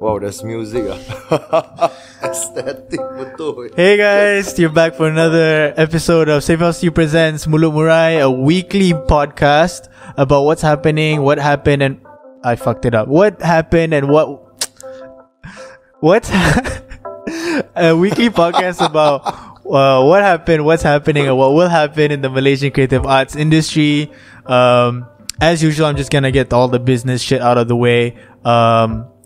Wow, that's music. Aesthetic betul. Hey guys, you're back for another episode of Safe House presents Mulut Murai, a weekly podcast about what's happening, what happened, and I fucked it up. What happened and what's a weekly podcast about what happened, what's happening, and what will happen in the Malaysian creative arts industry. As usual, I'm just gonna get all the business shit out of the way.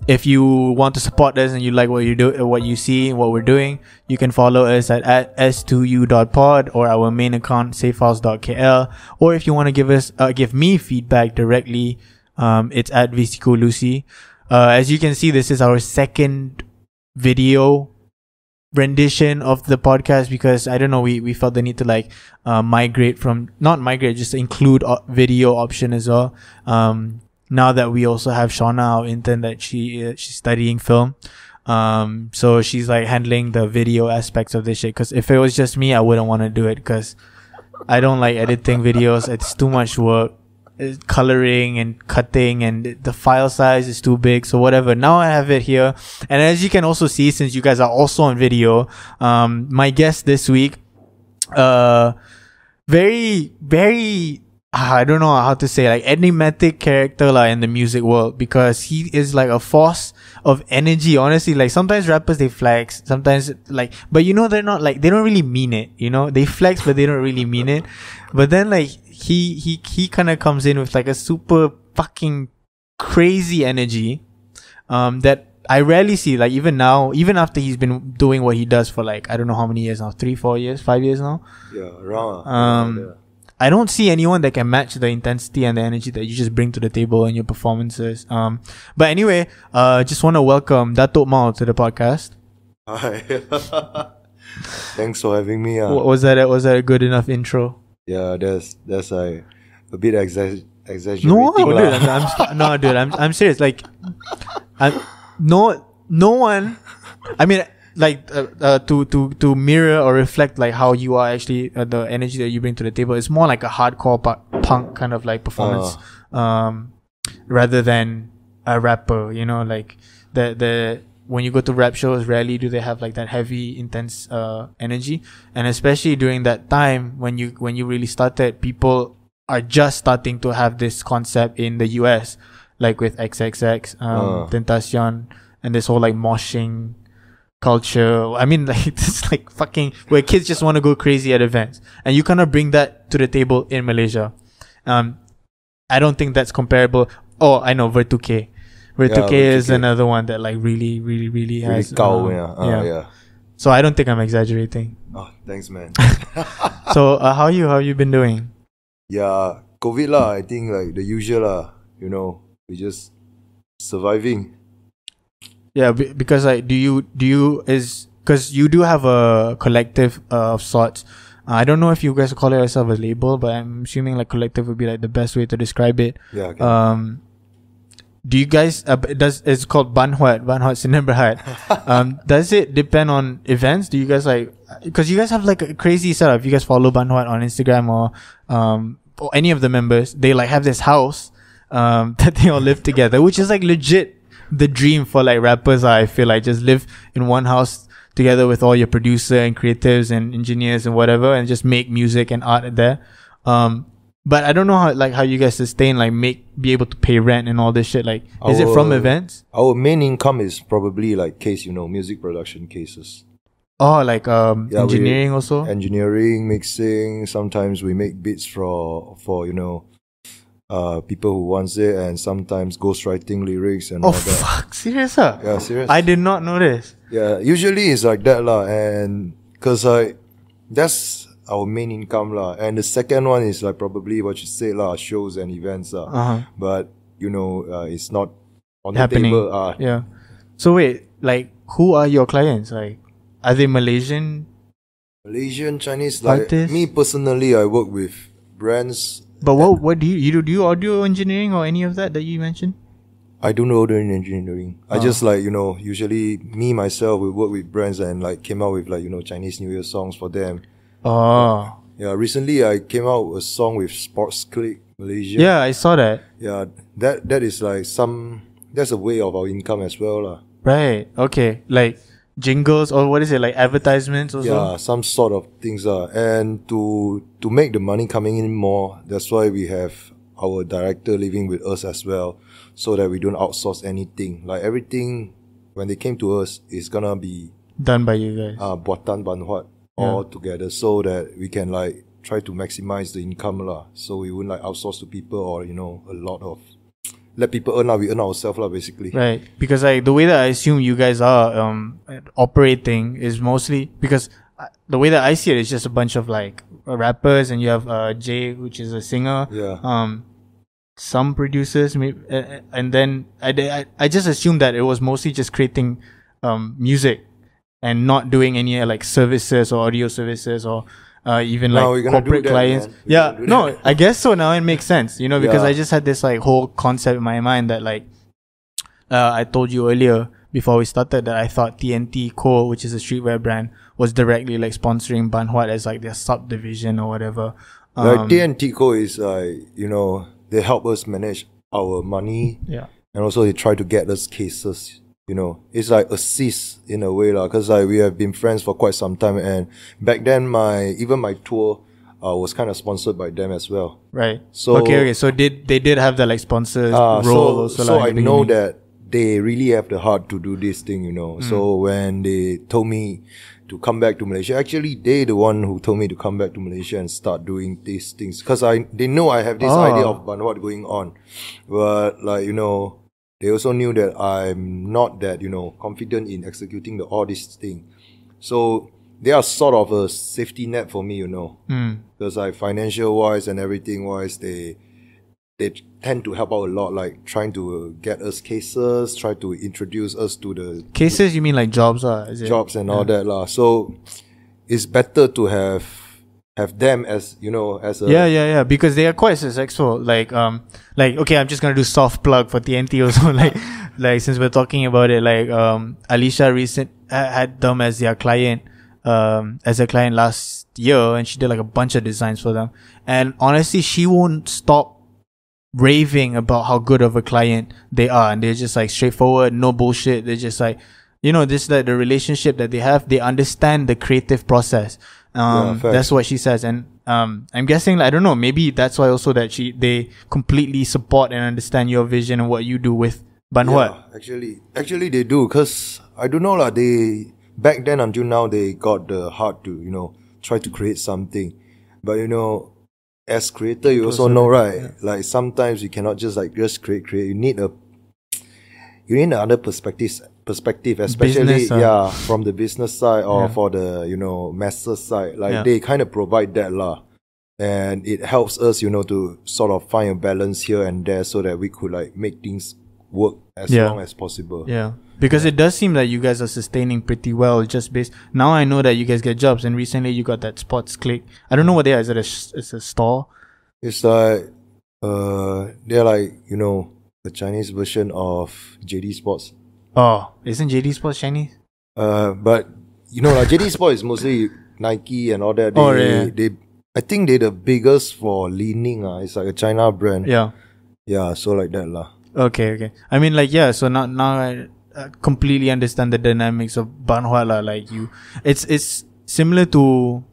If you want to support us and you like what you do, what you see, what we're doing, you can follow us at s2u.pod or our main account safehouse.kl. Or if you want to give me feedback directly, it's at VCCoLucy. As you can see, this is our second video rendition of the podcast because I don't know, we felt the need to just include video option as well. Now that we also have Shauna, our intern, that she's studying film, so she's like handling the video aspects of this shit. Because if it was just me, I wouldn't want to do it because I don't like editing videos. It's too much work. It's coloring and cutting, and the file size is too big. So whatever. Now I have it here, and as you can also see, since you guys are also on video, my guest this week, very I don't know how to say, like, enigmatic character in the music world, because he is like a force of energy. Honestly, like, sometimes rappers, they flex, sometimes but they're not they don't really mean it. They flex, but they don't really mean it. But then he kind of comes in with like a super fucking crazy energy that I rarely see. Like, even now, even after he's been doing what he does for I don't know how many years now, 3, 4 years, 5 years now. Yeah, around. I don't see anyone that can match the intensity and the energy that you just bring to the table in your performances. But anyway, just want to welcome Dato to the podcast. Hi. Thanks for having me. Was that a good enough intro? Yeah, that's a bit exaggerated. No, dude, I'm serious. No one. I mean, to mirror or reflect how you are actually, the energy that you bring to the table. It's more like a hardcore punk kind of performance, rather than a rapper. The when you go to rap shows, rarely do they have that heavy, intense energy. And especially during that time when you really started, people are just starting to have this concept in the US, with XXX, Tentacion, and this whole moshing culture. I mean, it's fucking where kids just want to go crazy at events, and you kind of bring that to the table in Malaysia. I don't think that's comparable. Oh, I know, Vertuke. Vertuke is another one that really has. Yeah. So I don't think I'm exaggerating. Oh, thanks, man. So how you been doing? Yeah, COVID lah. I think the usual lah. We just surviving. Yeah, because because you do have a collective of sorts. I don't know if you guys call it yourself a label, but I'm assuming collective would be the best way to describe it. Yeah. Okay. Do you guys it's called Banhuat Sdn Bhd. Does it depend on events? Do you guys because you guys have a crazy setup? If you guys follow Banhuat on Instagram or any of the members, they have this house that they all live together, which is legit the dream for rappers. I feel just live in one house together with all your producer and creatives and engineers and whatever, and just make music and art there. But I don't know how you guys sustain be able to pay rent and all this shit. Is it from events? Our main income is probably music production cases. Oh, engineering also? Engineering, mixing. Sometimes we make beats for people who wants it, and sometimes ghostwriting lyrics and all that. Oh fuck, serious? Yeah, serious. I did not know this. Yeah, usually it's like that lah, and cause that's our main income lah. And the second one is probably what you said lah, shows and events lah. But it's not on happening. The table. Yeah. So wait, who are your clients? Are they Malaysian, Chinese? Artists? Me personally, I work with brands. But what do you do? Do you audio engineering or any of that you mentioned? I don't know audio engineering. I just usually me myself will work with brands and came out with Chinese New Year songs for them. Oh. Yeah, recently I came out with a song with Sports Click Malaysia. Yeah, I saw that. Yeah, that is that's a way of our income as well lah. Right. Okay. Like jingles or what is it? Like advertisements also? Yeah, some sort of things. And to make the money coming in more, that's why we have our director living with us as well, so that we don't outsource anything. Like everything, when they came to us, is gonna be Done by you guys. Buatan Banhuat all together, so that we can like try to maximize the income lah. So we wouldn't like outsource to people or a lot of let people earn lah. We earn ourselves lah, basically. Right. Because like the way that I assume you guys are operating is mostly because the way that I see it is just a bunch of like rappers, and you have Jay, which is a singer. Yeah. Some producers, maybe, and then I just assumed that it was mostly just creating music and not doing any like services or audio services or even like corporate clients. No, I guess so. Now it makes sense, because I just had this like whole concept in my mind that like I told you earlier before we started that I thought TNT Co., which is a streetwear brand, was directly like sponsoring Banhuat as like their subdivision or whatever. Like TNT Co. is like they help us manage our money, and also they try to get us cases. It's like assist in a way lah, because like we have been friends for quite some time, and back then my tour was kind of sponsored by them as well. Right. So okay. So they did have that like sponsors role also. So I know that they really have the heart to do this thing. So when they told me to come back to Malaysia, actually they the one who told me to come back to Malaysia and start doing these things, because they know I have this idea of Banhuat going on, but like they also knew that I'm not that confident in executing all this thing, so they are sort of a safety net for me, because like financial wise and everything wise, they tend to help out a lot, like trying to get us cases, try to introduce us to the cases. You mean like jobs, jobs and all that lah. So it's better to have them as as a because they are quite successful. Like okay, I'm just gonna do soft plug for TNT also. like since we're talking about it, like Alicia had them as their client, as a client last year, and she did like a bunch of designs for them. And honestly, she won't stop raving about how good of a client they are, and they're just like straightforward, no bullshit. They're just like this like the relationship that they have. They understand the creative process. That's what she says, and I'm guessing, I don't know, maybe that's why also that they completely support and understand your vision and what you do with Banhuat. Yeah, actually they do, because I don't know lah. They back then until now they got the heart to try to create something, but as creator you also know, right? Yeah. Like sometimes you cannot just create. You need another perspective, especially business, from the business side or for the master side. Like they kind of provide that lah, and it helps us to sort of find a balance here and there, so that we could like make things work as long as possible. Yeah. Because it does seem like you guys are sustaining pretty well, just based. Now I know that you guys get jobs, and recently you got that Sports Click. I don't know what they are. Is it it's a store? It's like they're like the Chinese version of JD Sports. Oh, isn't JD Sports Chinese? But like JD Sports is mostly Nike and all that. I think they're the biggest for Li-Ning. It's like a China brand. Yeah. So like that lah. Okay. I mean, like so now I completely understand the dynamics of Banhuat lah. Like it's similar to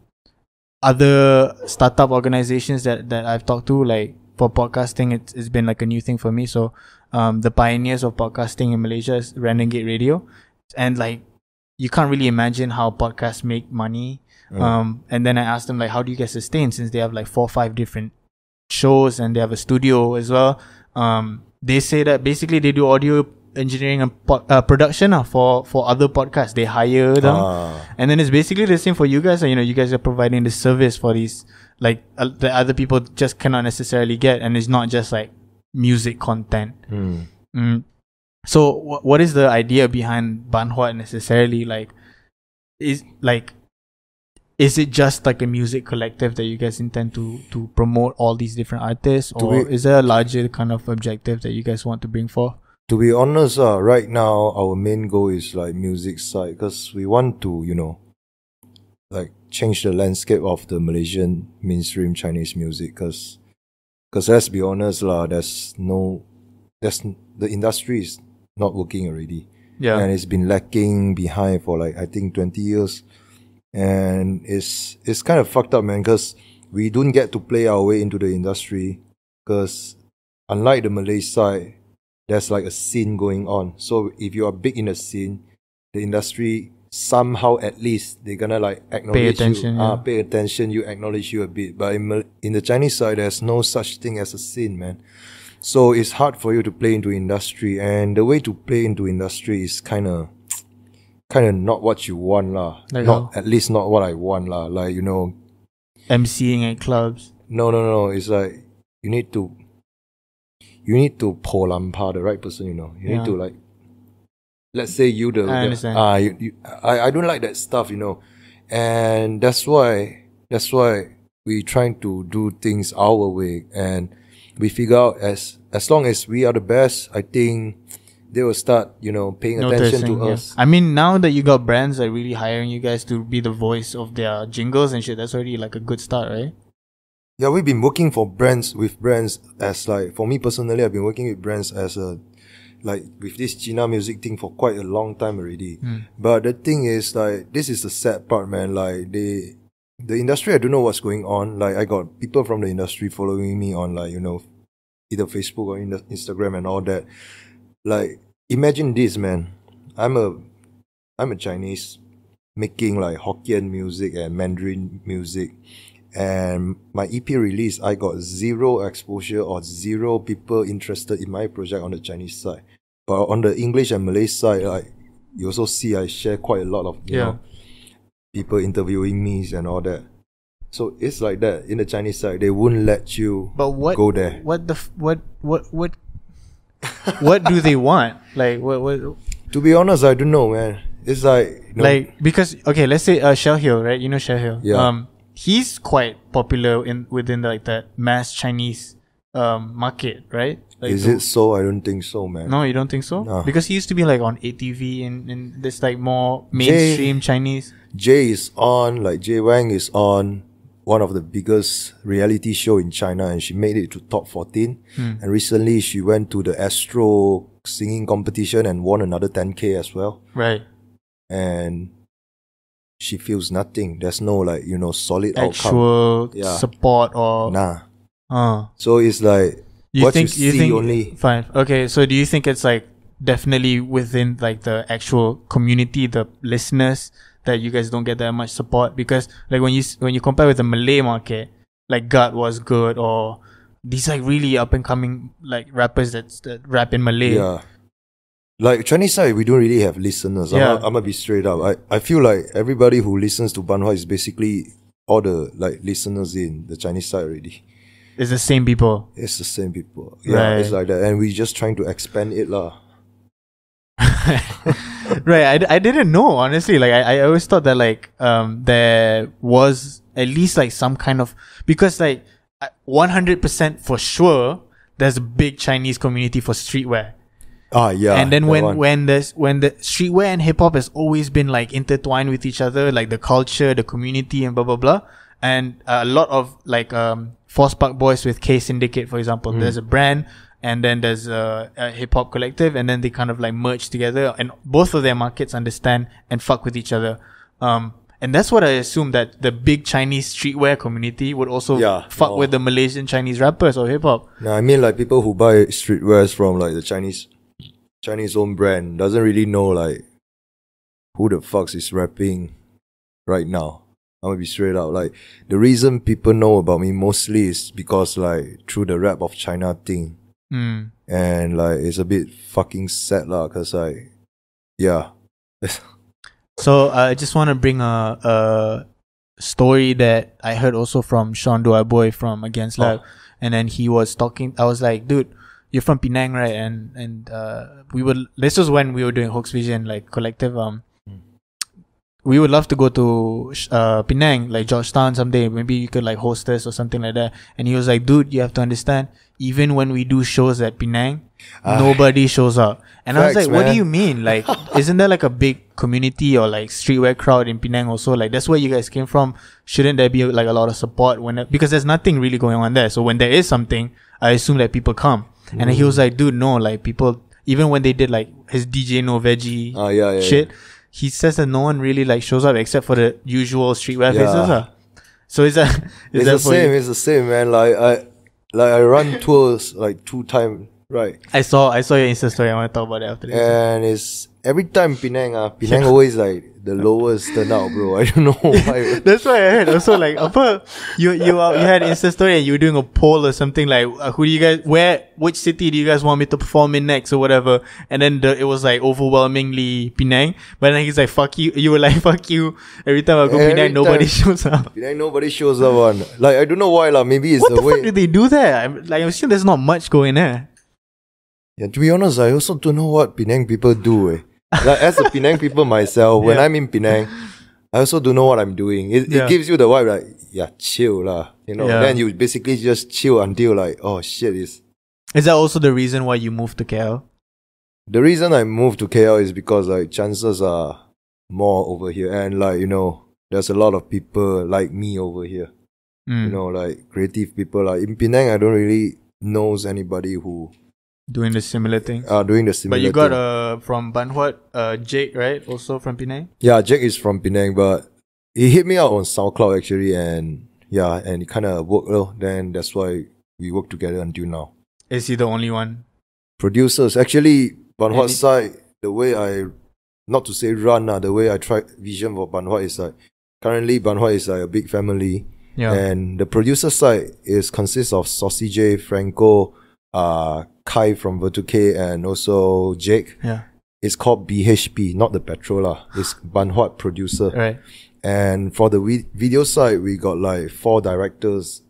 other startup organizations that I've talked to. Like for podcasting, it's been like a new thing for me. So the pioneers of podcasting in Malaysia is Renegade Radio, and like you can't really imagine how podcasts make money. And then I asked them like, how do you guys sustain, since they have like 4 or 5 different shows and they have a studio as well. They say that basically they do audio engineering and production for other podcasts. They hire them, and then it's basically the same for you guys. You guys are providing the service for these like the other people just cannot necessarily get, and it's not just like music content. So what is the idea behind Banhuat necessarily? Like, is it just like a music collective that you guys intend to promote all these different artists, or is there a larger kind of objective that you guys want to bring forth? To be honest, right now our main goal is like music side, because we want to like change the landscape of the Malaysian mainstream Chinese music. Because let's be honest lah, the industry is not working already. Yeah. And it's been lacking behind for like, I think 20 years. And it's kind of fucked up, man, because we don't get to play our way into the industry. Because unlike the Malay side, there's like a scene going on. So if you are big in a scene, the industry somehow at least they're gonna like acknowledge pay attention, you acknowledge you a bit. But in the Chinese side, there's no such thing as a scene, man. So it's hard for you to play into industry, and the way to play into industry is kind of not what you want lah. Like not at least not what I want lah. Like, you know, MCing at clubs. No. It's like you need to po lampa the right person. You know, you need to like. Let's say I understand. I don't like that stuff. You know, and that's why we trying to do things our way, and we figure out as long as we are the best, I think they will start, you know, paying attention to us. I mean, now that you got brands like really hiring you guys to be the voice of their jingles and shit, that's already like a good start, right? Yeah, we've been working with brands as like, for me personally, I've been working with brands as a, like with this China music thing for quite a long time already. But the thing is, like, this is the sad part, man. Like the industry, I don't know what's going on. Like, I got people from the industry following me on, like, you know, either Facebook or Instagram and all that. Like, imagine this, man. I'm a Chinese making like Hokkien music and Mandarin music, and my EP release, I got zero exposure or zero people interested in my project on the Chinese side. But on the English and Malay side, like, you also see I share quite a lot of you know, people interviewing me and all that. So it's like that. In the Chinese side, they wouldn't let you go there. What do they want? Like, what? To be honest, I don't know, man. It's like, you know, like, because okay, let's say Shell Hill, right? You know Shell Hill. Yeah. He's quite popular within like that mass Chinese market, right? Like, is it so? I don't think so, man. No, you don't think so? No. Because he used to be like on ATV and this like more mainstream Chinese. Jay is on, like Jay Wang is on one of the biggest reality show in China, and she made it to top 14. And recently she went to the Astro singing competition and won another 10K as well. Right. And she feels nothing. There's no, like, you know, solid actual outcome. Support or So it's like you think only. Fine. Okay, so do you think it's like definitely within like the actual community, the listeners, that you guys don't get that much support? Because like when you compare with the Malay market, like God was good, or these like really up and coming like rappers that rap in Malay. Yeah. Like Chinese side, we don't really have listeners. I'm gonna be straight up. I feel like everybody who listens to Banhua is basically all the like listeners in the Chinese side already. It's the same people. It's the same people. Yeah, right. It's like that, and we're just trying to expand it lah. Right. I didn't know, honestly. Like I always thought that like there was at least like some kind of, because like 100% for sure there's a big Chinese community for streetwear. Yeah. And then when the streetwear and hip hop has always been like intertwined with each other, like the culture, the community, and blah blah blah. And a lot of like Force Park Boys with K Syndicate, for example. There's a brand, and then there's a hip hop collective, and then they kind of like merge together, and both of their markets understand and fuck with each other. And that's what I assume, that the big Chinese streetwear community would also fuck with the Malaysian Chinese rappers or hip hop. No, I mean like people who buy streetwears from like the Chinese own brand doesn't really know like who the fuck is rapping right now. I'm gonna be straight out. Like, the reason people know about me mostly is because like through the Rap of China thing. And like it's a bit fucking sad lah, cause like So I just want to bring a story that I heard also from Sean Duaboy from Against Lab, and then he was talking. I was like, dude, you're from Penang, right? And this was when we were doing Hoax Vision, like collective. We would love to go to Penang, like Georgetown someday. Maybe you could like host us or something like that. And he was like, dude, you have to understand, even when we do shows at Penang, nobody shows up. And I was like, what do you mean? Like, isn't there like a big community or like streetwear crowd in Penang also? Like, that's where you guys came from. Shouldn't there be like a lot of support because there's nothing really going on there. So when there is something, I assume that people come. And he was like, dude, no, like people, even when they did like his DJ No Veggie shit, he says that no one really like shows up except for the usual streetwear faces. So it's the same, man. I run tours like 2 times, right? I saw your Insta story. I want to talk about it after this. And it's every time Penang always like the lowest turnout, bro. I don't know why. That's why I heard. Also, like, you had Insta story and you were doing a poll or something like, who do you guys, which city do you guys want me to perform in next or whatever? And then it was like overwhelmingly Penang. But then he's like, fuck you. You were like, fuck you. Every time I go Penang, nobody shows up. Penang, nobody shows up on. Like, I don't know why, like, maybe it's what the way. What the fuck did they do there? I'm sure there's not much going there. Yeah, to be honest, I also don't know what Penang people do. Like, as a Penang people myself, when I'm in Penang, I also don't know what I'm doing. It gives you the vibe like, chill lah. You know, then you basically just chill until like, oh shit, is that also the reason why you moved to KL? The reason I moved to KL is because like chances are more over here, and like, you know, there's a lot of people like me over here. You know, like creative people. Like in Penang, I don't really knows anybody who doing the similar thing. But you got from Ban Huat, Jake, right? Also from Penang? Yeah, Jake is from Penang, but he hit me out on SoundCloud actually, and it kind of worked. Then that's why we work together until now. Is he the only one? Producers. Actually, Ban Huat side, the way I, not to say run, the way I try vision for Ban Huat is like, currently Ban Huat is like a big family. Yeah. And the producer side consists of Saucy J, Franco, Kai from Vertuke, and also Jake. Yeah. It's called BHP, not the petrol. It's Ban Huat producer. Right. And for the video side, we got like 4 directors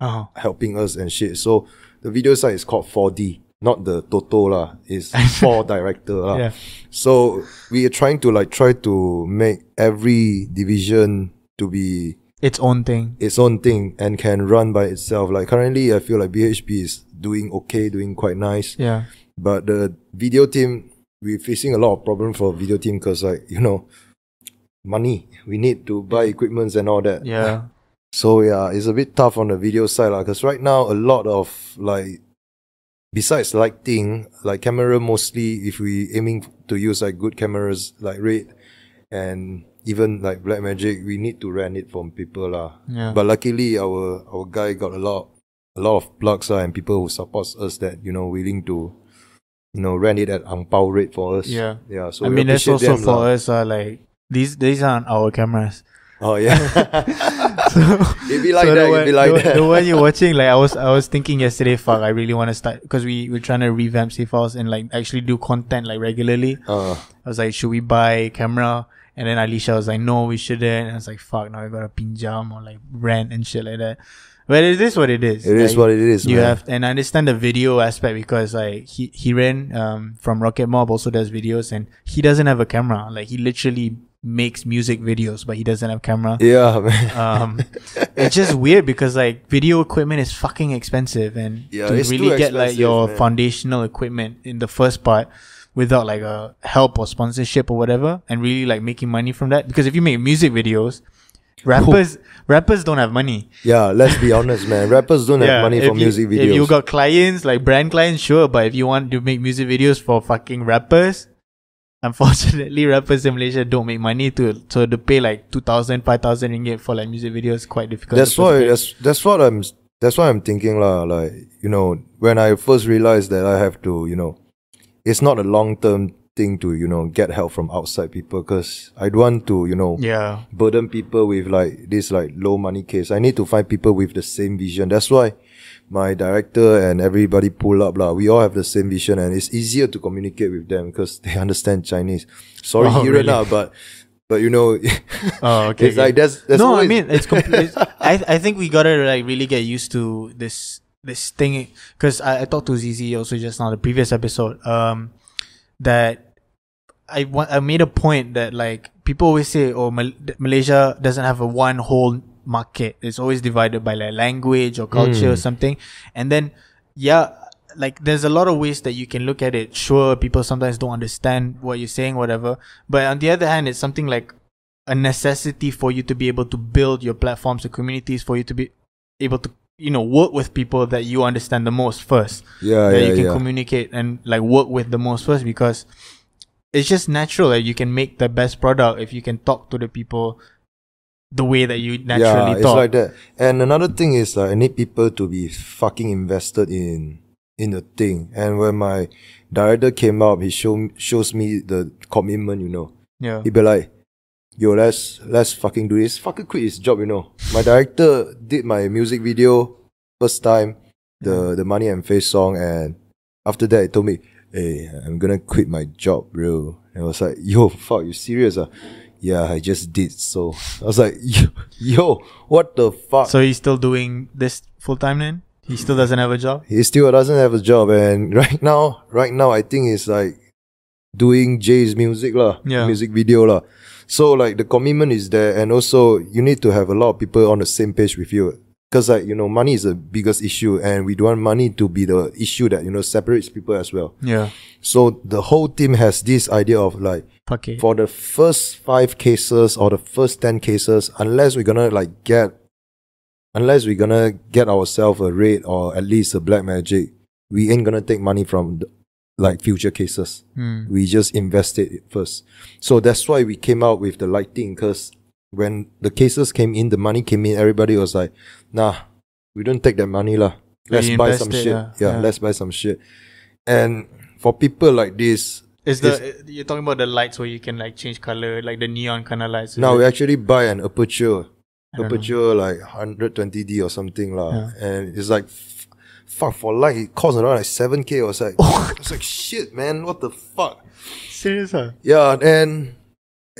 helping us and shit. So the video side is called 4D, not the Toto It's 4 director Yeah. So we are trying to make every division to be its own thing and can run by itself. Like currently, I feel like BHP is doing okay, doing quite nice. Yeah. But the video team, we're facing a lot of problems for video team because, like, you know, money. We need to buy equipments and all that. Yeah. So yeah, it's a bit tough on the video side, because right now a lot of like, besides lighting, like camera mostly, if we aiming to use like good cameras like Red and even like Blackmagic, we need to rent it from people Yeah. But luckily our guy got a lot of plugs and people who supports us that, you know, willing to, you know, rent it at ang pao rate for us. Yeah. Yeah. So I mean, that's also them, for us. Like these aren't our cameras. Oh yeah. It'd be like that. The one you're watching, like I was thinking yesterday, fuck, I really want to start, because we're trying to revamp Safe House and like actually do content like regularly. I was like, should we buy a camera? And then Alicia was like, no, we shouldn't. And I was like, fuck, now we gotta pinjam or like rent and shit like that. But it is what it is. It is what it is, you man. have, and I understand the video aspect, because like he ran from Rocket Mob also does videos, and he doesn't have a camera. Like he literally makes music videos, but he doesn't have camera. Yeah, man. It's just weird because like video equipment is fucking expensive, and to really get like your foundational equipment in the first part without like a help or sponsorship or whatever, and really like making money from that. Because if you make music videos, rappers don't have money. Yeah, let's be honest, man. Rappers don't have money for music videos. If you got clients, like brand clients, sure. But if you want to make music videos for fucking rappers, unfortunately, rappers in Malaysia don't make money to pay like 2,000, 5,000 ringgit for like music videos. Quite difficult. That's why I'm thinking like, you know, when I first realized that I have to, you know, it's not a long-term thing to, you know, get help from outside people, because I don't want to, you know, burden people with like this like low money case. I need to find people with the same vision. That's why my director and everybody pull up we all have the same vision, and it's easier to communicate with them because they understand Chinese. Sorry, really? but you know, okay. It's like that's no. I mean, it's complete. I think we gotta like really get used to this thing, because I talked to ZZ also just now, the previous episode, that I made a point that like people always say, oh, Malaysia doesn't have a one whole market. It's always divided by like language or culture or something. And then like there's a lot of ways that you can look at it. Sure, people sometimes don't understand what you're saying, whatever. But on the other hand, it's something like a necessity for you to be able to build your platforms, the communities, for you to be able to work with people that you understand the most first. Yeah, that you can communicate and like work with the most first, because it's just natural that you can make the best product if you can talk to the people the way that you naturally it's talk. like that. And another thing is I need people to be fucking invested in the thing. And when my director came up, he shows me the commitment, Yeah. He'd be like, yo, let's fucking do this. Fucking quit his job, My director did my music video first time, the Money and Face song, and after that he told me, hey, I'm gonna quit my job, bro. And I was like, yo, fuck, you serious? Yeah, I just did. So I was like, yo, what the fuck? So he's still doing this full time then? He still doesn't have a job? He still doesn't have a job, and right now I think it's like doing Jay's music music video lah. So like the commitment is there, and also you need to have a lot of people on the same page with you. Because money is the biggest issue, and we don't want money to be the issue that separates people as well. Yeah. So the whole team has this idea of like, for the first 5 cases or the first 10 cases, unless we're gonna get ourselves a rate or at least a black magic, we ain't gonna take money from future cases. We just invest it first. So that's why we came out with the lighting, because when the cases came in, the money came in, everybody was like, nah, we don't take that money lah. Let's buy some shit. Yeah, let's buy some shit. And for people like this, you're talking about the lights where you can like change color, like the neon kind of lights? Now we actually buy an aperture like 120D or something lah. And it's like, fuck, for light it costs around like 7K. I was like, it's like, shit, man, what the fuck? Serious? Huh? Yeah, and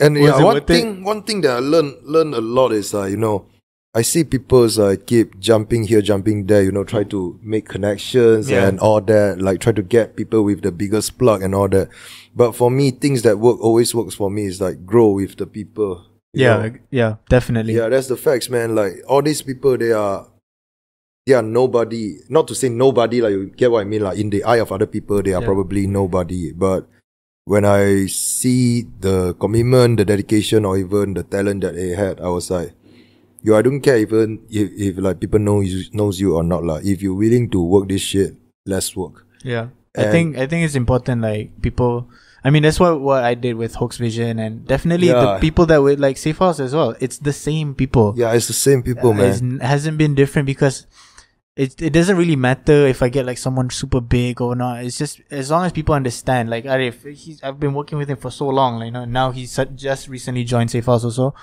one thing that I learn a lot is I see people keep jumping here, jumping there, try to make connections and all that, like try to get people with the biggest plug and all that. But for me, things that always works for me is like grow with the people. Yeah, definitely. Yeah, that's the facts, man. Like all these people, they are nobody. Not to say nobody, like you get what I mean. Like in the eye of other people, they are probably nobody. But when I see the commitment, the dedication, or even the talent that they had, I was like, yo, I don't care even if like people knows you or not lah. If you're willing to work this shit, let's work. Yeah, I think it's important. Like people, I mean, that's what I did with Hoax Vision, and definitely the people that were like Safe House as well. It's the same people. Yeah, it's the same people, man. It hasn't been different, because it doesn't really matter if I get like someone super big or not. It's just as long as people understand. Like Arif, I've been working with him for so long. Like, now he's just recently joined Safe House also.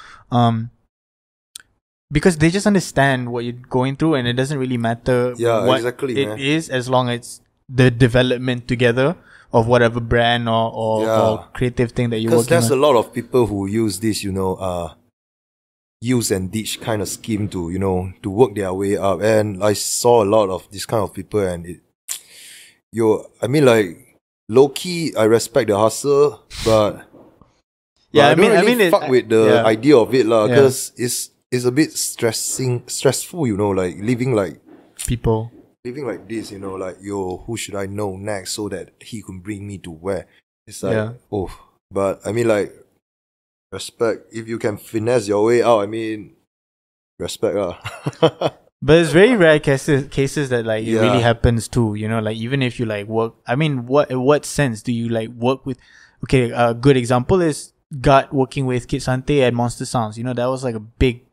Because they just understand what you're going through, and it doesn't really matter what it is, as long as it's the development together of whatever brand or creative thing that you're working on. Because there's a lot of people who use this, use and ditch kind of scheme to, to work their way up. And I saw a lot of this kind of people, and I mean, like, low key, I respect the hustle, but I don't fuck with the idea of it lah, because it's a bit stressful, like living like this, like, yo, who should I know next so that he can bring me to where? It's like, but I mean, like, respect. If you can finesse your way out, I mean, respect lah. But it's very rare cases that like it really happens too, like even if you like work, I mean, what sense do you like work with? Okay, a good example is Gut working with Kid Sante at Monster Sounds. That was like a big,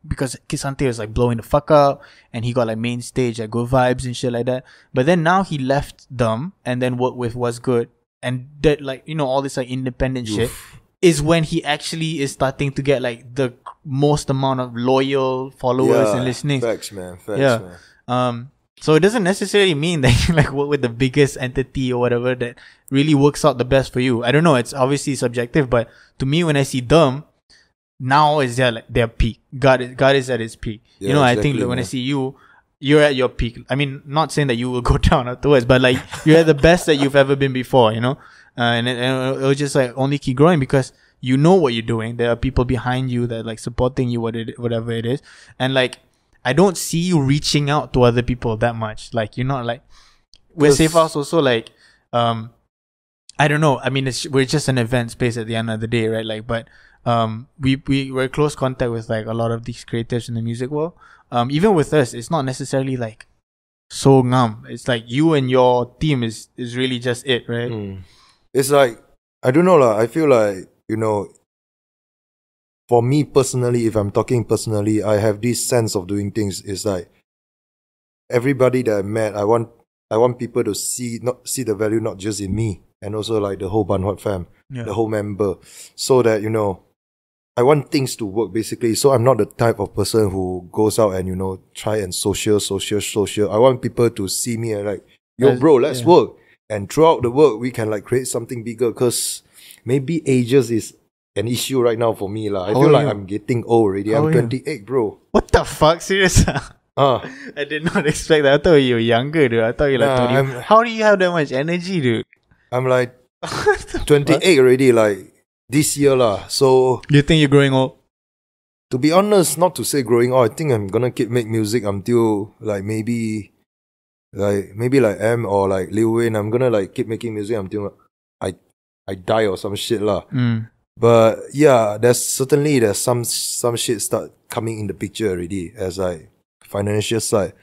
because Kid Sante was like blowing the fuck up, and he got like main stage like Good Vibes and shit like that. But then now he left them and then worked with What's Good, and that, like, all this like independent shit is when he actually is starting to get like the most amount of loyal followers and listening. Facts, man. Man. So it doesn't necessarily mean that you like work with the biggest entity or whatever that really works out the best for you. I don't know. It's obviously subjective, but to me, when I see them, now is their peak. God is at his peak. Yeah, I think when I see you, you're at your peak. I mean, not saying that you will go down afterwards, but like you're at the best that you've ever been before, and it'll just like only keep growing, because you know what you're doing. There are people behind you that like supporting you, whatever it is. And like, I don't see you reaching out to other people that much. Like, you're not like, with Safe House also, like, I don't know. I mean, we're just an event space at the end of the day, right? Like, but we're in close contact with like a lot of these creatives in the music world. even with us, it's not necessarily like so ngam. It's like you and your team is really just it, right? It's like, I don't know lah. I feel like, for me personally, if I'm talking personally, I have this sense of doing things. It's like everybody that I met, I want people to see the value not just in me, and also like the whole Banhuat fam, the whole member, so that I want things to work basically. So I'm not the type of person who goes out and try and social. I want people to see me and like, yo bro, let's work. And throughout the work, we can like create something bigger. Because maybe ages is an issue right now for me lah. I feel like I'm getting old already. I'm 28, bro. What the fuck? Serious? I did not expect that. I thought you were younger, dude. I thought you were like 20. How do you have that much energy, dude? I'm like 28 already, like this year lah. So you think you're growing old? To be honest, not to say growing old, I think I'm gonna keep make music until like maybe like M or like Lil Wayne. I'm gonna like keep making music until I die or some shit lah. But yeah, there's some shit start coming in the picture already, as like financial side,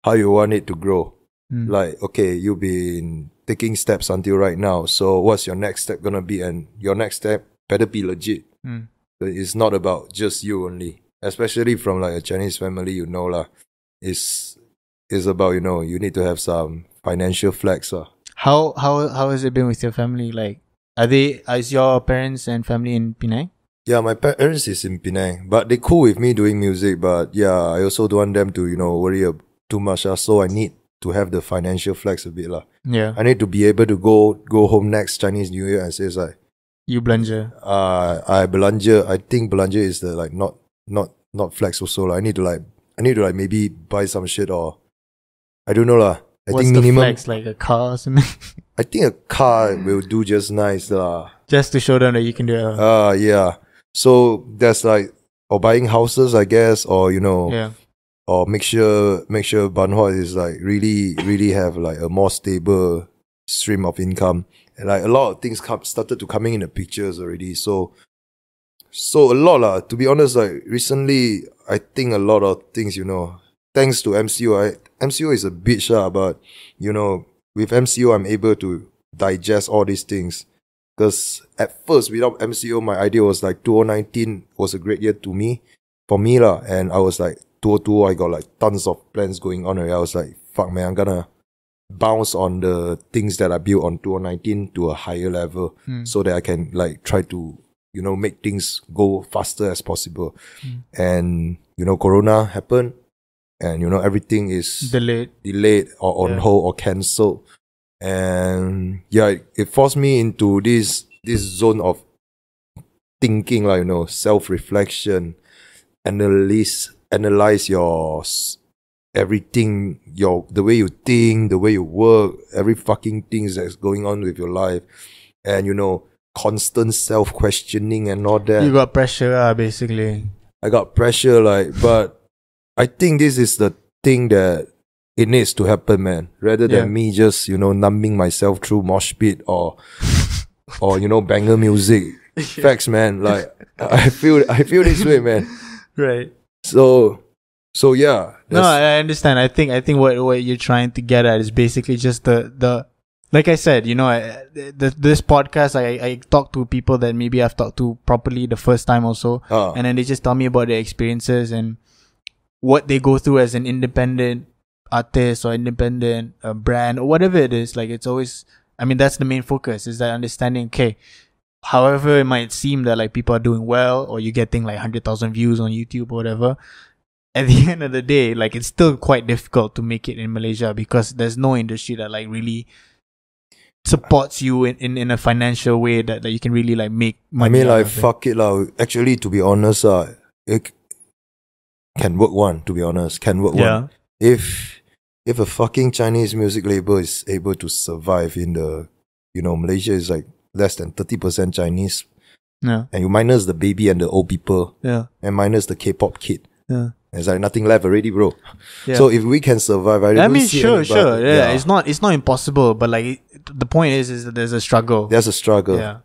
how you want it to grow. Like, okay, you've been taking steps until right now, so what's your next step gonna be? And your next step better be legit. It's not about just you only, especially from like a Chinese family, lah. It's about, you need to have some financial flex. How has it been with your family? Like, is your parents and family in Penang? Yeah, my parents is in Penang, but they cool with me doing music. But yeah, I also don't want them to, worry too much. So I need to have the financial flex a bit lah. Yeah, I need to be able to go home next Chinese New Year and say like, you belanja. I belanja. I think belanja is the like not flex also lah. I need to like maybe buy some shit, or I don't know lah. What's think the minimum flex, like a car or something? I think a car will do just nice lah. Just to show them that you can do it. Yeah. So that's like, or buying houses, I guess, or or make sure Banhuat is like really have like a more stable stream of income, and like a lot of things started to coming in the pictures already. So a lot lah. To be honest, like recently, I think a lot of things, thanks to MCO. MCO is a bitch lah, but with MCO, I'm able to digest all these things. Because at first, without MCO, my idea was like 2019 was a great year for me lah. And I was like, 2020, I got like tons of plans going on already. I was like, fuck man, I'm gonna bounce on the things that I built on 2019 to a higher level, so that I can like try to, make things go faster as possible. And, Corona happened. And everything is delayed or on hold or cancelled, and yeah, it forced me into this zone of thinking, like self-reflection, analyze your everything, the way you think, the way you work, every fucking thing that's going on with your life, and constant self-questioning and all that. You got pressure, basically. I got pressure, like, but I think this is the thing that it needs to happen, man. Rather than me just, numbing myself through mosh pit or banger music. Facts, man. Like, I feel this way, man. Right. So yeah. No, I understand. I think what you're trying to get at is basically just the like I said, this podcast, I talk to people that maybe I've talked to properly the first time also, and then they just tell me about their experiences and what they go through as an independent artist or independent brand or whatever it is. Like, it's always, I mean, that's the main focus, is that understanding, okay, however it might seem that like people are doing well or you're getting like 100,000 views on YouTube or whatever, at the end of the day, like, it's still quite difficult to make it in Malaysia because there's no industry that like really supports you in a financial way that you can really like make money. I mean, like, fuck it lah. Actually, to be honest, it can work one, to be honest. Can work one. If a fucking Chinese music label is able to survive in the, Malaysia is like less than 30% Chinese. Yeah. And you minus the baby and the old people. Yeah. And minus the K-pop kid. Yeah. There's like nothing left already, bro. Yeah. So if we can survive, I mean, sure. Yeah. It's not impossible, but like the point is that there's a struggle. There's a struggle. Yeah.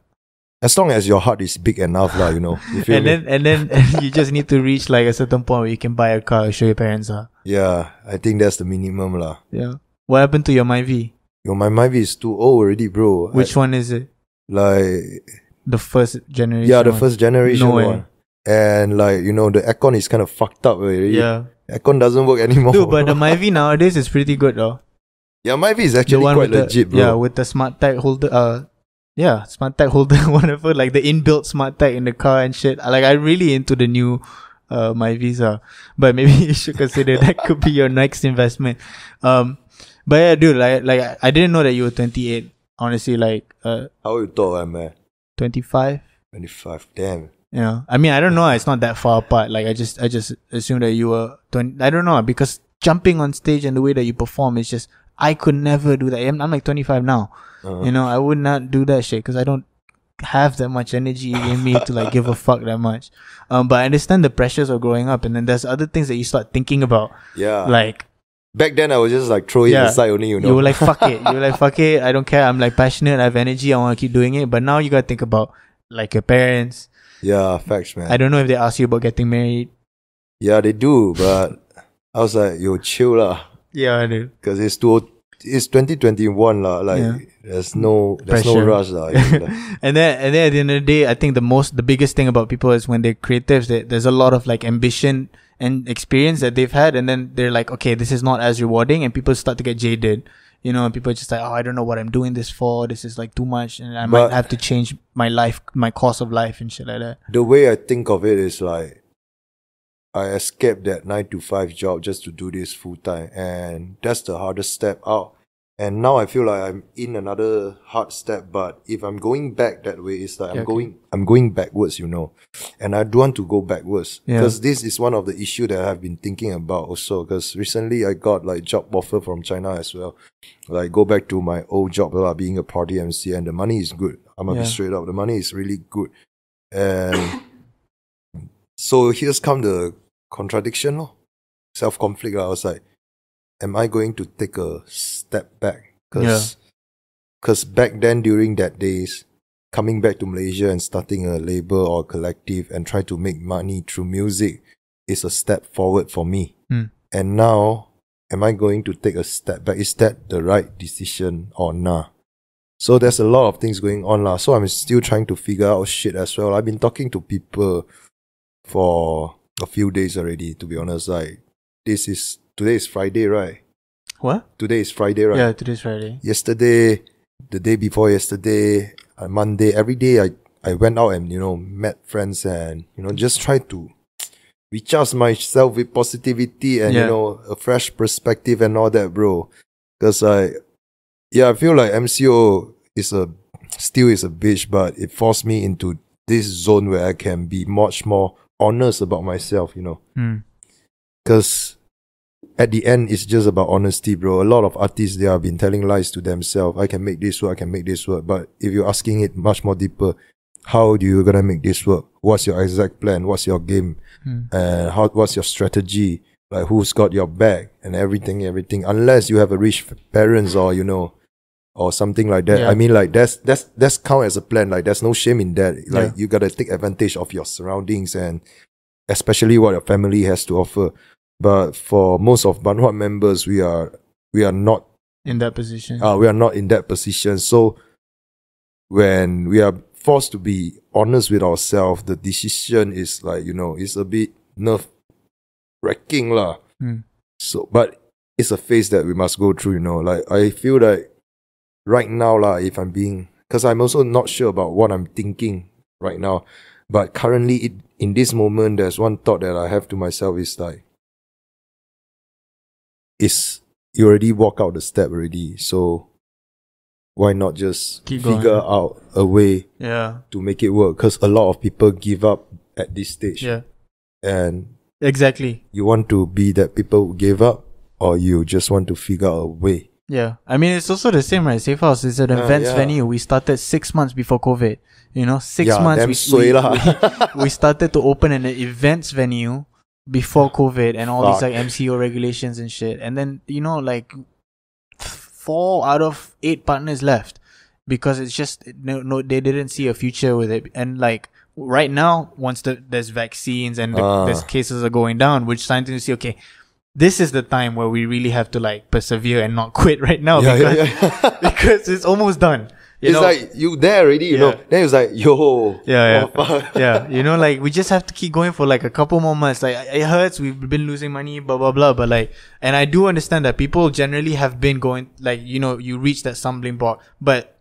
as long as your heart is big enough, lah, you know. You feel me? And then you just need to reach like a certain point where you can buy a car and show your parents. Yeah, I think that's the minimum, lah. Yeah. What happened to your Myvi? Yo, my Myvi is too old already, bro. Which one is it? Like the first generation. Yeah, the first generation No way. one. And like, you know, the aircon is kind of fucked up already. Yeah. Aircon doesn't work anymore. Dude, but the Myvi nowadays is pretty good though. Yeah, Myvi is actually quite legit, bro. Yeah, with the smart tag holder. Yeah, smart tag holder, whatever. Like the inbuilt smart tag in the car and shit. Like I'm really into the new Myvis. But maybe you should consider that could be your next investment. But yeah, dude, like I didn't know that you were 28. Honestly, like how you thought I'm at 25? 25, damn. Yeah, I mean, I don't know. It's not that far apart. Like I just assumed that you were 20. I don't know, because jumping on stage and the way that you perform is just, I could never do that. I'm like 25 now. You know, I would not do that shit because I don't have that much energy in me to like give a fuck that much. But I understand the pressures of growing up, and then there's other things that you start thinking about. Yeah, like back then I was just like throw it aside only, you know. You were like fuck it. You were like fuck it. I don't care. I'm like passionate. I have energy. I want to keep doing it. But now you gotta think about like your parents. Yeah, facts, man. I don't know if they ask you about getting married. Yeah, they do, but I was like, yo, chill lah. Yeah, I do. Because it's 2021 lah. Like there's no rush lah. and then at the end of the day, I think the biggest thing about people is when they're creatives, there's a lot of like ambition and experience that they've had, and then they're like, okay, this is not as rewarding, and people start to get jaded. You know, and people are just like, oh, I don't know what I'm doing this for. This is like too much, and I might have to change my life, my course of life, and shit like that. The way I think of it is like, I escaped that 9-to-5 job just to do this full time, and that's the hardest step out. And now I feel like I'm in another hard step, but if I'm going back that way, it's like I'm going backwards, you know. And I don't want to go backwards because this is one of the issues that I've been thinking about also. Because recently I got like job offer from China as well, like go back to my old job, being a party MC, and the money is good. I'm gonna be straight up, the money is really good. And so here's come the contradiction, self-conflict. I was like, am I going to take a step back? Because back then, during that days, coming back to Malaysia and starting a label or a collective and try to make money through music is a step forward for me. And now, am I going to take a step back? Is that the right decision or not? So there's a lot of things going on lah. So I'm still trying to figure out shit as well. I've been talking to people for a few days already, to be honest. Like, today is Friday, right? What? Today is Friday, right? Yeah, today's Friday. Yesterday, the day before yesterday, Monday, every day I went out and, you know, met friends and, you know, just try to recharge myself with positivity and, you know, a fresh perspective and all that, bro. Because I feel like MCO still is a bitch, but it forced me into this zone where I can be much more honest about myself, you know. Because at the end, it's just about honesty, bro. A lot of artists, they have been telling lies to themselves. I can make this work, I can make this work. But if you're asking it much more deeper, how do you gonna make this work? What's your exact plan? What's your game? What's your strategy? Like, who's got your back and everything. Unless you have a rich parents or, you know, or something like that. I mean, like, that's count as a plan. Like, there's no shame in that. Like, you gotta take advantage of your surroundings and especially what your family has to offer. But for most of Banhuat members, we are not in that position. We are not in that position. So when we are forced to be honest with ourselves, the decision is like, you know, it's a bit nerve-wracking lah. So, but it's a phase that we must go through, you know. Like, I feel like right now lah, because I'm also not sure about what I'm thinking right now. But currently, in this moment, there's one thought that I have to myself is like, you already walk out the step already, so why not just figure out a way to make it work? Because a lot of people give up at this stage. And exactly, you want to be that people who gave up, or you just want to figure out a way. I mean, it's also the same, right? Safe House is an events venue. We started 6 months before COVID. You know, 6 months we started to open an events venue before COVID and all these like MCO regulations and shit. And then, you know, like 4 out of 8 partners left. because it's just no, they didn't see a future with it. And like right now, once there's vaccines and there's cases are going down, we're starting to see, okay, this is the time where we really have to like persevere and not quit right now, because it's almost done. It's like you there already, you know. Then it's like, yo. Yeah. You know, like we just have to keep going for like a couple more months. Like it hurts. We've been losing money, blah, blah, blah. But like, and I do understand that people generally have been going, like, you know, you reach that stumbling block. But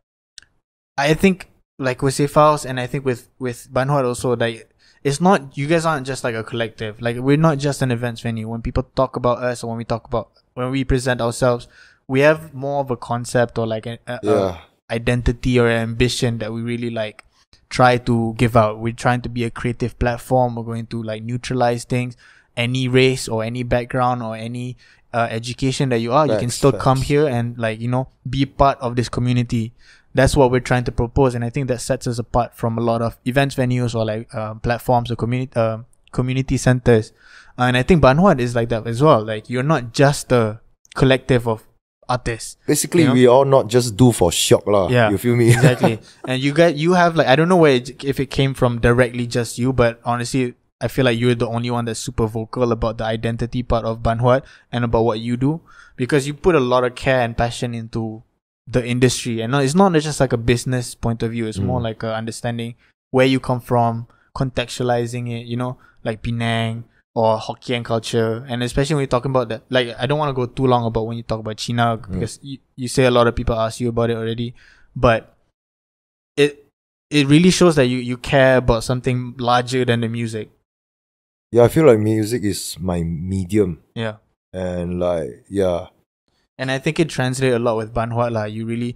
I think like with Seifaus and I think with Banhuat also, like, it's not, you guys aren't just like a collective. Like we're not just an events venue. When people talk about us or when we present ourselves, we have more of a concept or like a identity or ambition that we really like try to give out. We're trying to be a creative platform. We're going to like neutralize things. Any race or any background or any education that you are, you can still come here and like, you know, be part of this community. That's what we're trying to propose, and I think that sets us apart from a lot of events venues or like platforms or community centers. And I think Banhuat is like that as well. Like you're not just a collective of artists. Basically, we all not just do for shock lah. Yeah, you feel me? Exactly. And you have like, I don't know where if it came from directly just you, but honestly, I feel like you're the only one that's super vocal about the identity part of Banhuat and about what you do, because you put a lot of care and passion into the industry, and it's not just like a business point of view. It's more like understanding where you come from, contextualizing it, you know, like Penang or Hokkien culture. And especially when you're talking about that, like I don't want to go too long about when you talk about China, because you say a lot of people ask you about it already, but it really shows that you care about something larger than the music. Yeah, I feel like music is my medium. Yeah. And like, and I think it translates a lot with Banhuat lah. You really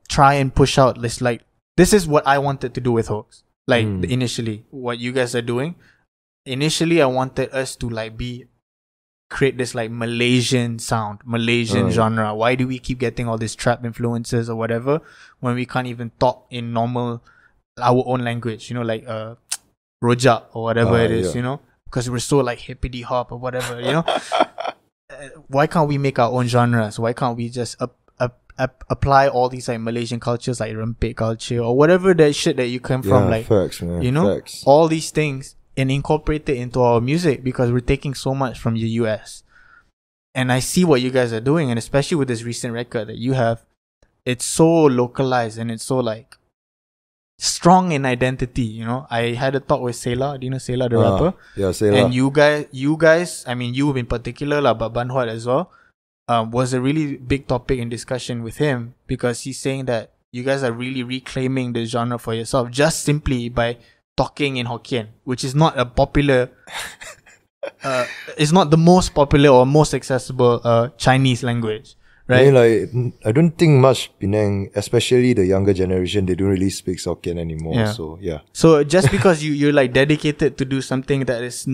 try and push out this, like, this is what I wanted to do with Hoax. Like initially, what you guys are doing. Initially, I wanted us to like create this like Malaysian sound, Malaysian genre. Why do we keep getting all these trap influences or whatever when we can't even talk in normal our own language? You know, like Rojak or whatever it is. You know, because we're so like hippity hop or whatever. You know. Why can't we make our own genres? Why can't we just apply all these like Malaysian cultures, like rempit culture or whatever that shit that you come from, like facts, man. You know, facts. All these things, and incorporate it into our music, because we're taking so much from the US. And I see what you guys are doing, and especially with this recent record that you have, it's so localized and it's so like strong in identity, you know. I had a talk with Sela. Do you know Sela, the rapper? Yeah, Sela. And you guys, I mean, you in particular, but Banhuat as well, was a really big topic in discussion with him, because he's saying that you guys are really reclaiming the genre for yourself just simply by talking in Hokkien, which is not a popular, it's not the most popular or most accessible Chinese language. Right? I mean, like, I don't think much Penang, especially the younger generation, they don't really speak Hokkien anymore. Yeah. So yeah. So just because you're like dedicated to do something that is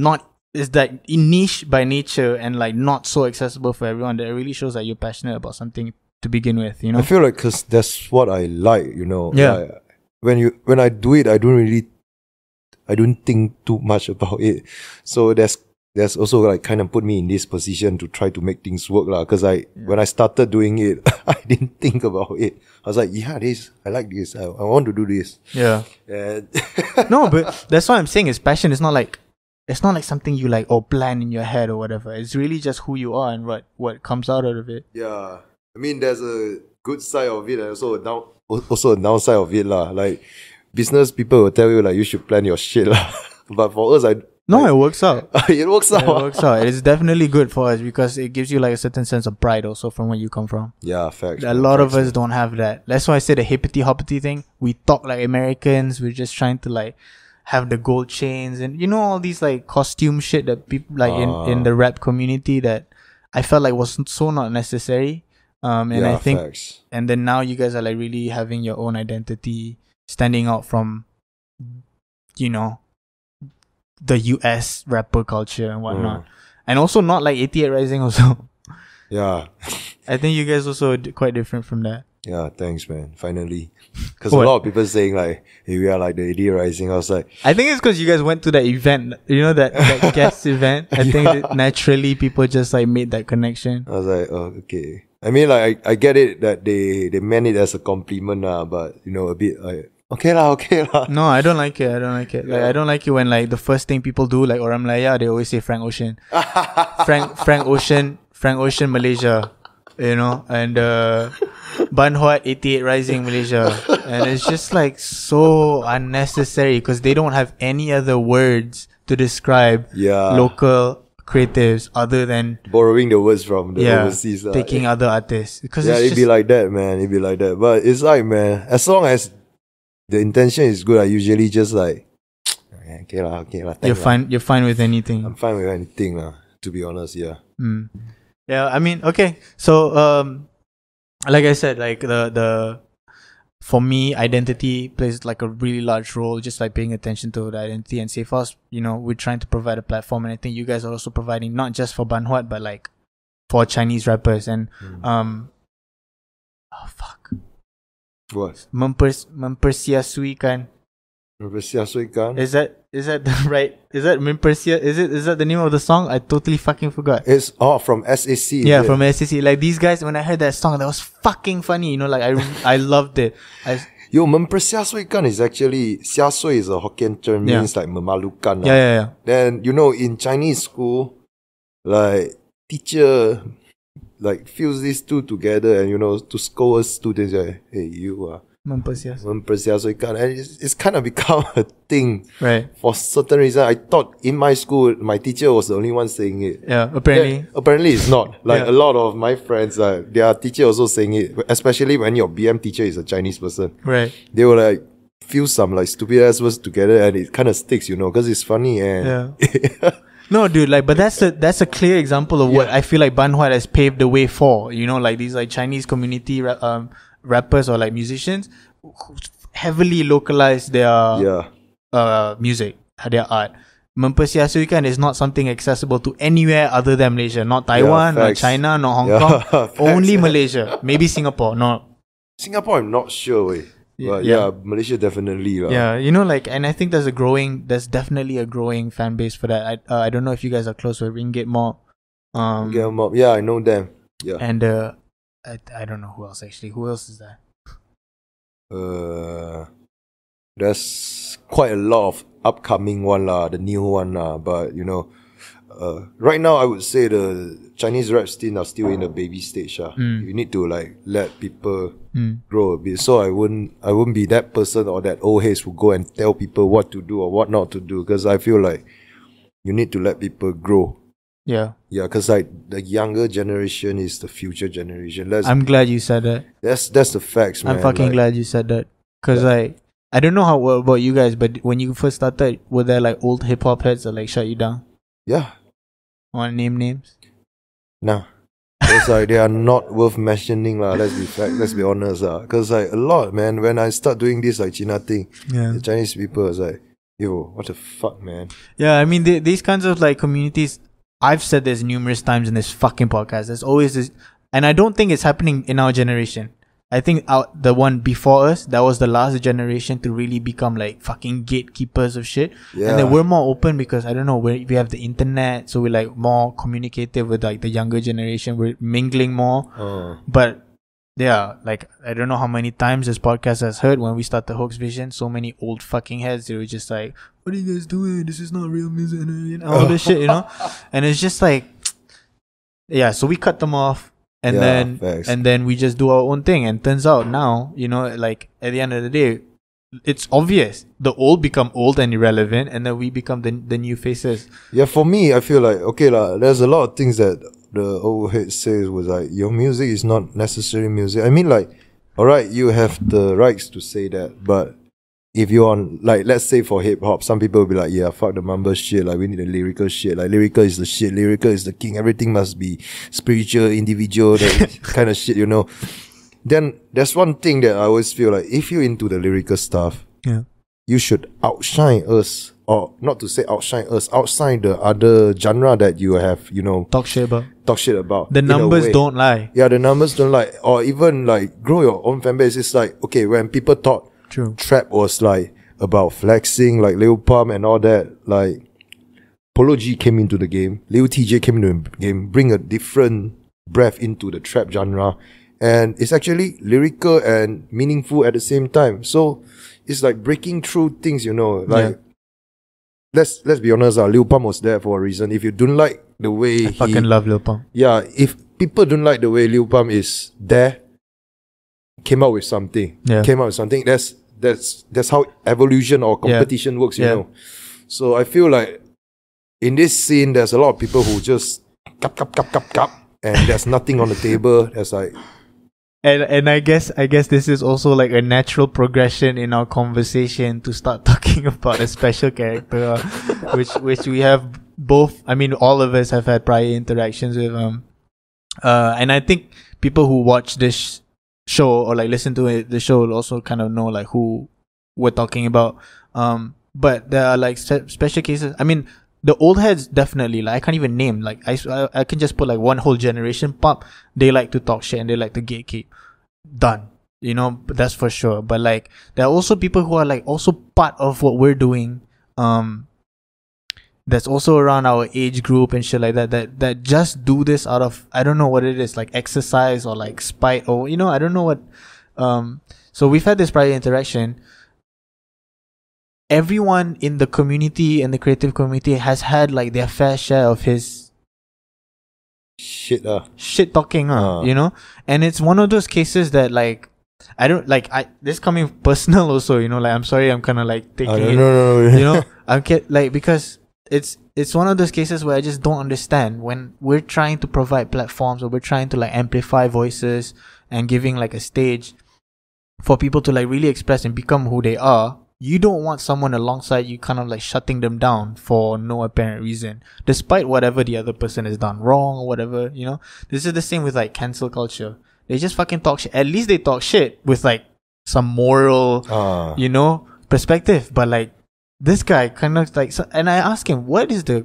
that niche by nature and like not so accessible for everyone, that really shows that you're passionate about something to begin with. You know. I feel like because that's what I like. You know. Yeah. Like, when I do it, I don't think too much about it. So that's also like kind of put me in this position to try to make things work lah. Because when I started doing it, I didn't think about it. I was like, I like this. I want to do this. Yeah. And no, but that's what I'm saying. Is passion. It's not like something you like or plan in your head or whatever. It's really just who you are and what comes out of it. Yeah, I mean, there's a good side of it and also a downside of it lah. Like business people will tell you like you should plan your shit lah. But for us, No, it works out. It works out. It works out. It's definitely good for us because it gives you like a certain sense of pride also from where you come from. Yeah, facts. A lot of us don't have that. That's why I say the hippity hoppity thing. We talk like Americans. We're just trying to like have the gold chains and you know all these like costume shit that people like in the rap community that I felt like was so not necessary. And I think facts. And then now you guys are like really having your own identity, standing out from, you know, the US rapper culture and whatnot. And also not like 88 Rising also. Yeah. I think you guys also are quite different from that. Yeah, thanks man. Finally. Because a lot of people saying like, hey, we are like the 88 Rising. I was like, I think it's because you guys went to that event. You know that guest event? I think that naturally people just like made that connection. I was like, oh, okay. I mean, like, I get it that they meant it as a compliment, but, you know, a bit like, okay lah. No, I don't like it. Like, I don't like it when, like, the first thing people do, like, Orang Melayu, they always say Frank Ocean. Frank Ocean, Malaysia. You know, and Ban Huat 88 Rising, Malaysia. And it's just, like, so unnecessary because they don't have any other words to describe local creatives other than borrowing the words from the overseas. Taking other artists. Because it'd be like that, man. It'd be like that. But it's like, man, as long as the intention is good, I usually just like, okay lah. You're fine with anything. I'm fine with anything lah, to be honest, yeah. Yeah, I mean, okay. So, like I said, like the for me, identity plays like a really large role, just like paying attention to the identity. And say for us, you know, we're trying to provide a platform, and I think you guys are also providing not just for Ban Huat, but like for Chinese rappers. And oh fuck, what? Mempersiasuikan. Is that the right? Is that Mempersia? Is that the name of the song? I totally fucking forgot. It's from SAC. Yeah, from SAC. Like these guys, when I heard that song, that was fucking funny. You know, like I loved it. Mempersiasuikan is actually, siasui is a Hokkien term, means like memalukan. Yeah. Then, you know, in Chinese school, like teacher like fuse these two together and, you know, to scold students, like, hey, you Mempersiasuikan. And it's kind of become a thing. Right. For certain reason, I thought in my school, my teacher was the only one saying it. Yeah, apparently. Apparently it's not. Like a lot of my friends, their teacher also saying it, especially when your BM teacher is a Chinese person. Right. They will like fuse some like stupid ass words together and it kind of sticks, you know, because it's funny and... Yeah. No, dude, like, but that's a clear example of what I feel like Ban Huat has paved the way for. You know, like these like Chinese community rappers or like musicians who heavily localize their music, their art. Mempersiasuikan is not something accessible to anywhere other than Malaysia. Not Taiwan, not China, not Hong Kong. Only Malaysia. Maybe Singapore. No. Singapore, I'm not sure. But Malaysia definitely. Yeah, you know, like, and I think there's definitely a growing fan base for that. I don't know if you guys are close with Ringgit Mob. Ringgit Mob, yeah, I know them. Yeah. And I don't know who else actually. Who else is that? There's quite a lot of upcoming one the new one but you know, right now I would say the Chinese rap scene are still in the baby stage. You need to like let people grow a bit. So I wouldn't be that person or that old haze who go and tell people what to do or what not to do, because I feel like you need to let people grow. Yeah, because like the younger generation is the future generation. I'm glad you said that. That's the facts, man. I'm fucking glad you said that, because like I don't know how about you guys, but when you first started, were there like old hip hop heads that like shut you down? Yeah. Want to name names? Nah. It's like they are not worth mentioning let's be honest because like a lot, man, when I start doing this like China thing, the Chinese people is like, yo, what the fuck, man. Yeah, I mean these kinds of like communities, I've said this numerous times in this fucking podcast, there's always this, and I don't think it's happening in our generation. I think the one before us, that was the last generation to really become like fucking gatekeepers of shit. Yeah. And then we're more open because, I don't know, we have the internet, so we're like more communicative with like the younger generation. We're mingling more. But yeah, like I don't know how many times this podcast has heard when we started Hoax Vision, so many old fucking heads, they were just like, what are you guys doing? This is not real music, and all this shit, you know? And it's just like, yeah, so we cut them off. And then we just do our own thing. And turns out now, you know, like at the end of the day, it's obvious the old become old and irrelevant, and then we become the new faces. Yeah, for me, I feel like, okay there's a lot of things that the old head says was like, your music is not necessarily music. I mean, like, alright, you have the rights to say that, but if you're on, like, let's say for hip hop, some people will be like, yeah, fuck the mumble shit, like, we need the lyrical shit, like, lyrical is the shit, lyrical is the king, everything must be spiritual, individual, that kind of shit, you know. Then there's one thing that I always feel like, if you're into the lyrical stuff, you should outshine us, or not to say outshine us, outshine the other genre that you have, you know, talk shit about. The numbers don't lie. Yeah, the numbers don't lie. Or even like grow your own fan base. It's like, okay, when people thought trap was like about flexing, like Lil Pump and all that, like Polo G came into the game, Lil TJ came into the game, bring a different breath into the trap genre, and it's actually lyrical and meaningful at the same time. So it's like breaking through things, like let's be honest, Lil Pump was there for a reason. If you don't like the way I fucking love Lil Pump. Yeah, if people don't like the way Lil Pump is there, came out with something. That's how evolution or competition works, you know. So I feel like in this scene, there's a lot of people who just cup, and there's nothing on the table. There's like, and I guess this is also like a natural progression in our conversation to start talking about a special character, which we have both. I mean, all of us have had prior interactions with and I think people who watch this show or like listen to it, the show will also kind of know like who we're talking about. But there are like special cases. I mean, the old heads definitely, like I can't even name, like I can just put like one whole generation pop. They like to talk shit and they like to gatekeep. Done. But that's for sure. But like there are also people who are like also part of what we're doing. That's also around our age group and shit like that just do this out of, I don't know what it is, like exercise or like spite or I don't know what. So we've had this prior interaction. Everyone in the community and the creative community has had like their fair share of his shit talking, and it's one of those cases that like I don't like. This coming personal also, like I'm sorry, I'm kind of like taking it. No. I'm because it's one of those cases where I just don't understand when we're trying to provide platforms or we're trying to like amplify voices and giving like a stage for people to like really express and become who they are. You don't want someone alongside you kind of like shutting them down for no apparent reason, despite whatever the other person has done wrong or whatever, This is the same with like cancel culture. They just fucking talk shit. At least they talk shit with like some moral, perspective. But like this guy kind of like, and I ask him, what is the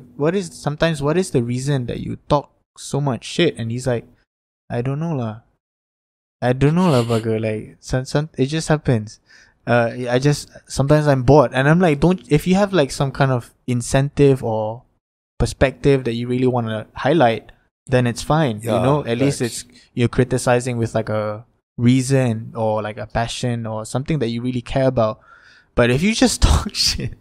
reason that you talk so much shit? And he's like, I don't know lah, bugger. Like, it just happens. Sometimes I'm bored, and I'm like, if you have like some kind of incentive or perspective that you really want to highlight, then it's fine. At least you're criticizing with like a reason or like a passion or something that you really care about. But if you just talk shit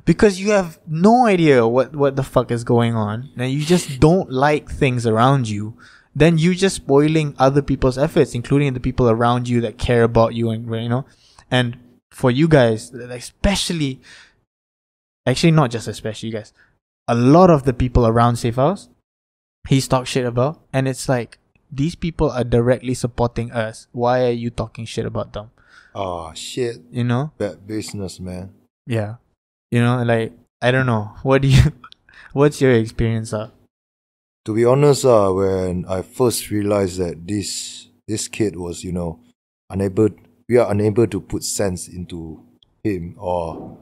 because you have no idea what the fuck is going on and you just don't like things around you, then you're just spoiling other people's efforts, including the people around you that care about you, and And for you guys, especially, actually not just especially you guys, a lot of the people around Safe House, he's talked shit about, and it's like, these people are directly supporting us. Why are you talking shit about them? Oh shit. Bad business, man. Yeah. Like, I don't know. What's your experience? To be honest, when I first realized that this kid was, we are unable to put sense into him or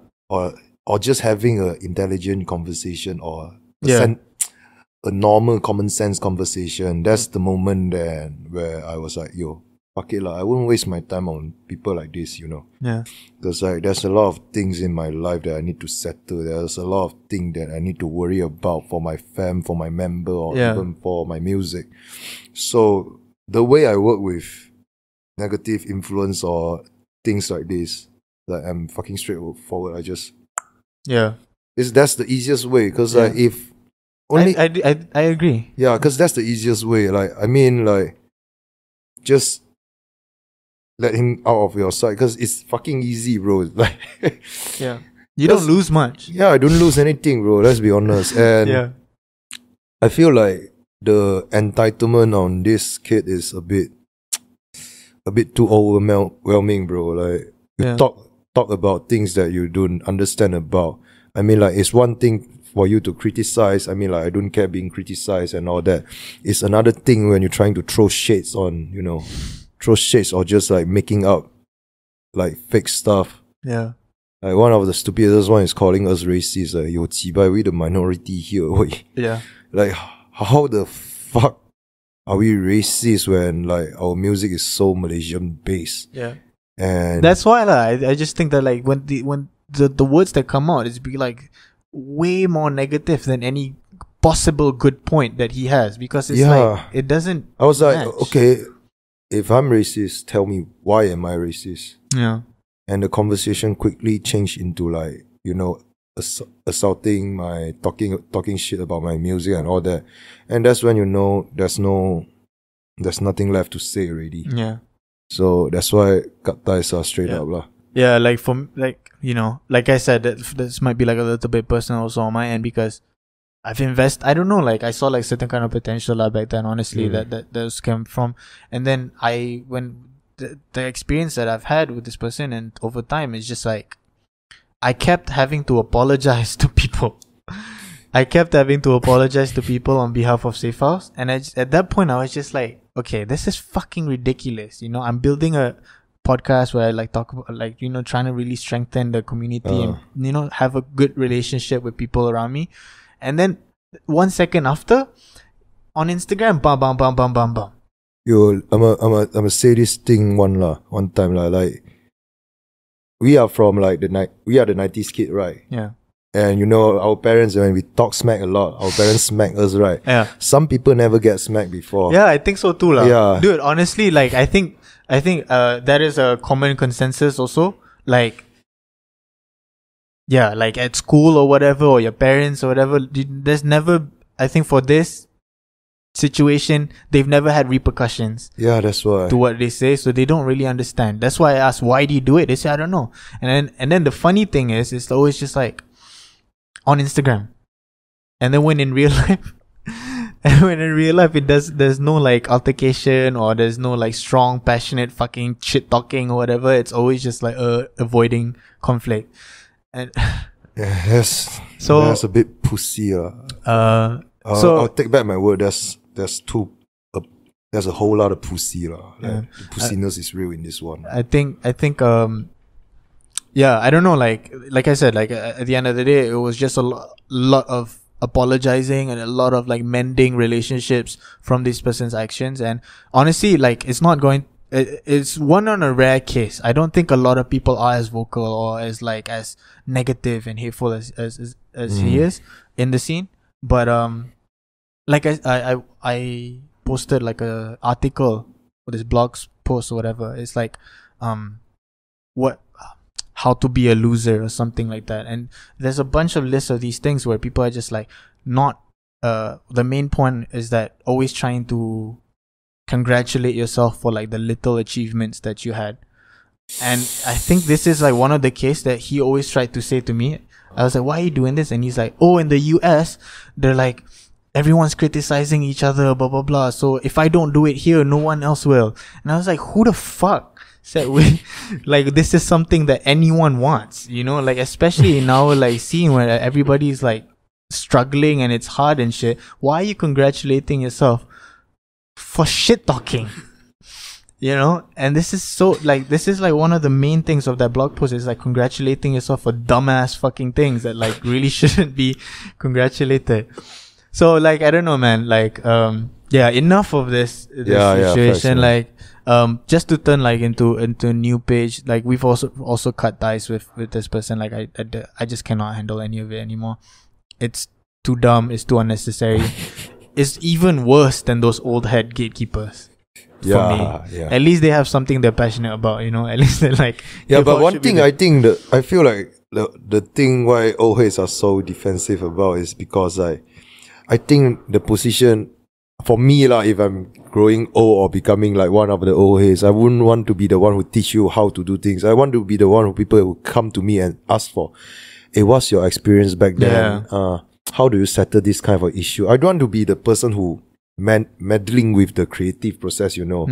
just having an intelligent conversation or a normal common sense conversation. That's the moment then where I was like, yo, fuck it lah. I wouldn't waste my time on people like this, Yeah. Because like there's a lot of things in my life that I need to settle. There's a lot of things that I need to worry about for my fam, for my member, or even for my music. So the way I work with negative influence or things like this, like I'm fucking straightforward. I just that's the easiest way, because like if only I agree. Yeah, because that's the easiest way. Like I mean, like just let him out of your sight, because it's fucking easy, bro. Like you don't lose much. Yeah, I don't lose anything, bro. Let's be honest. And I feel like the entitlement on this kid is a bit too overwhelming, bro. Like you talk about things that you don't understand about. I mean, like it's one thing for you to criticize. I mean, like I don't care being criticized and all that. It's another thing when you're trying to throw shades on, throw shades or just like making up like fake stuff. Yeah. Like one of the stupidest one is calling us racist. Like, yo, chibai, we the minority here. Yeah. Like how the fuck are we racist when like our music is so Malaysian based? Yeah. And that's why I just think that like when the words that come out is be like way more negative than any possible good point that he has, because it's like it doesn't. I was like, match. okay, if I'm racist, tell me why am I racist? Yeah. And the conversation quickly changed into like, you know, assaulting my talking shit about my music and all that. And that's when you know there's nothing left to say already. Yeah. So that's why cut ties are straight up lah. Yeah, like like I said, this might be like a little bit personal also on my end, because I've invested. I don't know, like I saw like certain kind of potential back then. Honestly, that those came from, and then when the experience that I've had with this person, and over time, it's just like I kept having to apologize to people. I kept having to apologize to people on behalf of Safe House, and at that point, I was just like, okay, this is fucking ridiculous. You know, I'm building a podcast where I like talk about, like, you know, trying to really strengthen the community and, you know, have a good relationship with people around me. And then 1 second after, on Instagram, bam. Yo, I'ma say this thing one time like we are from like we are the 90s kid, right? Yeah. And you know, our parents, when we talk smack a lot, our parents smack us, right? Yeah. Some people never get smacked before. Yeah, I think so too, lah. Yeah. Dude, honestly, like I think that is a common consensus also. Like, yeah, like at school or whatever, or your parents or whatever, there's never, I think for this situation, they've never had repercussions. Yeah, that's why. To what they say, so they don't really understand. That's why I asked, why do you do it? They say, I don't know. And then the funny thing is, it's always just like on Instagram. And then when in real life, there's no like altercation, or there's no like strong, passionate fucking shit talking or whatever. It's always just like avoiding conflict. And yeah, that's a bit pussy. I'll take back my word. There's a whole lot of pussy. The pussiness is real in this one. I think yeah, I don't know, like I said, like at the end of the day, it was just a lot of apologizing and a lot of like mending relationships from this person's actions. And honestly, like it's one on a rare case. I don't think a lot of people are as vocal or as negative and hateful as he is in the scene. But like I posted like a article or this blog post or whatever. It's like how to be a loser or something like that. And there's a bunch of lists of these things where people are just like not the main point is that always trying to congratulate yourself for like the little achievements that you had. And I think this is like one of the case that he always tried to say to me. I was like, why are you doing this? And he's like, oh, in the US, they're like, everyone's criticizing each other, blah, blah, blah. So if I don't do it here, no one else will. And I was like, who the fuck said like this is something that anyone wants, you know, like especially in our like scene where everybody's like struggling and it's hard and shit. Why are you congratulating yourself for shit talking? You know, and this is like one of the main things of that blog post is like congratulating yourself for dumbass fucking things that like really shouldn't be congratulated. So like, I don't know, man, like, yeah, enough of this situation. Like, just to turn like into a new page, like we've also cut ties with this person. Like I just cannot handle any of it anymore. It's too dumb. It's too unnecessary. It's even worse than those old head gatekeepers. For me. Yeah. At least they have something they're passionate about, you know. At least they're like, yeah. But one thing I feel like the thing why old heads are so defensive about is because I think the position for me if I'm growing old or becoming like one of the old heads, I wouldn't want to be the one who teach you how to do things. I want to be the one who people who come to me and ask for, hey, what's your experience back then? How do you settle this kind of issue? I don't want to be the person who meddling with the creative process, you know.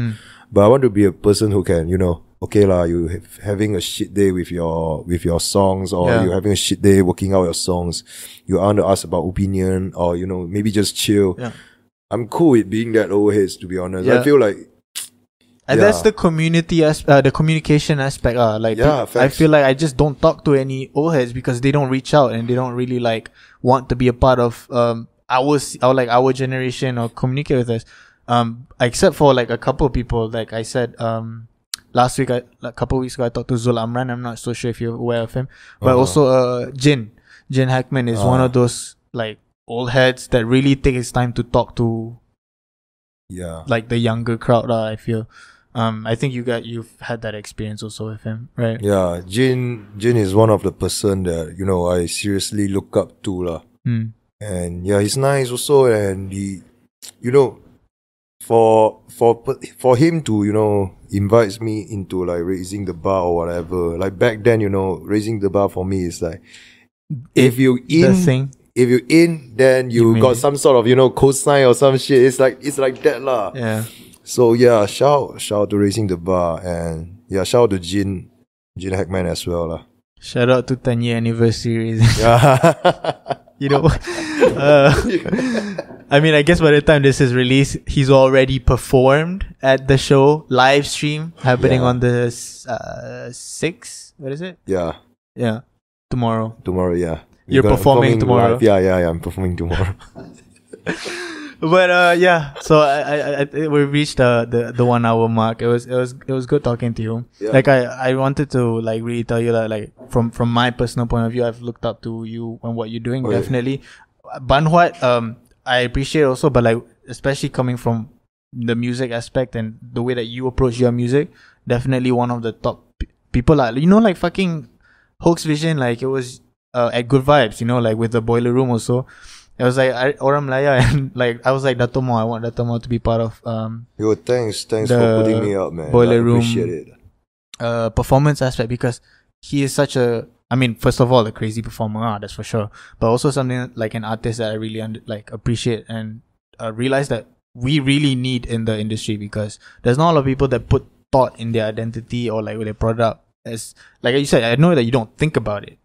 But I want to be a person who can, you know, okay you having a shit day with your songs, or you're having a shit day working out your songs. You want to ask about opinion, or you know, maybe just chill. Yeah. I'm cool with being that old heads, to be honest. I feel like, and that's the community the communication aspect. I feel like I just don't talk to any old heads because they don't reach out and they don't really like want to be a part of our generation or communicate with us. Except for like a couple of people, like I said, last week, a couple of weeks ago, I talked to Zul Amran. I'm not so sure if you're aware of him, but also Jin Hackman is one of those like old heads that really take his time to talk to like the younger crowd. I feel. I think you've had that experience also with him, right? Yeah, Jin is one of the person that I seriously look up to lah. And yeah, he's nice also, and he, for him to invites me into like raising the bar or whatever. Like back then, raising the bar for me is like if you in, then you got some sort of cosign or some shit. It's like that lah. Yeah. So yeah, shout to raising the bar, and yeah, shout out to Jin Hackman as well lah. Shout out to 10-year anniversary. I mean, I guess by the time this is released, he's already performed at the show live stream happening on the 6th. What is it? Yeah. Tomorrow. Yeah. You're performing tomorrow. Live. Yeah. I'm performing tomorrow. But so I we reached the 1 hour mark. It was good talking to you. Yeah. Like I wanted to like really tell you that like from my personal point of view, I've looked up to you and what you're doing. Definitely. Banhuat, I appreciate also, but like especially coming from the music aspect and the way that you approach your music, definitely one of the top people. Like fucking Hoax Vision, like it was at Good Vibes, like with the Boiler Room also. It was like Orang Melayu, and like I was like Dato, I want Dato to be part of Yo, thanks for putting me up, man. Boiler Room appreciate it. Performance aspect, because he is such a, I mean, first of all, a crazy performer, that's for sure, but also something like an artist that I really appreciate and realize that we really need in the industry, because there's not a lot of people that put thought in their identity or like with their product. As like you said, I know that you don't think about it,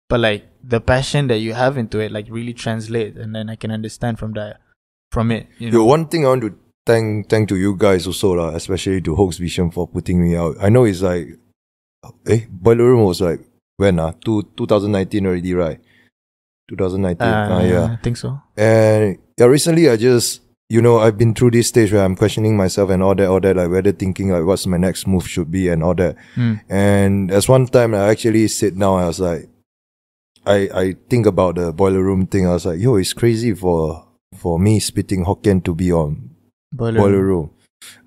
but like the passion that you have into it like really translates, and then I can understand from it. Yo, one thing I want to thank to you guys also lah, especially to Hoax Vision for putting me out. I know it's like Boiler Room was like when 2019 already, right? 2019. Yeah, I think so. And yeah, recently I just I've been through this stage where I'm questioning myself and all that, like whether thinking like what's my next move should be and all that. And as one time I actually sit down, I was like, I think about the Boiler Room thing. I was like, yo, it's crazy for me spitting Hokkien to be on Boiler Room.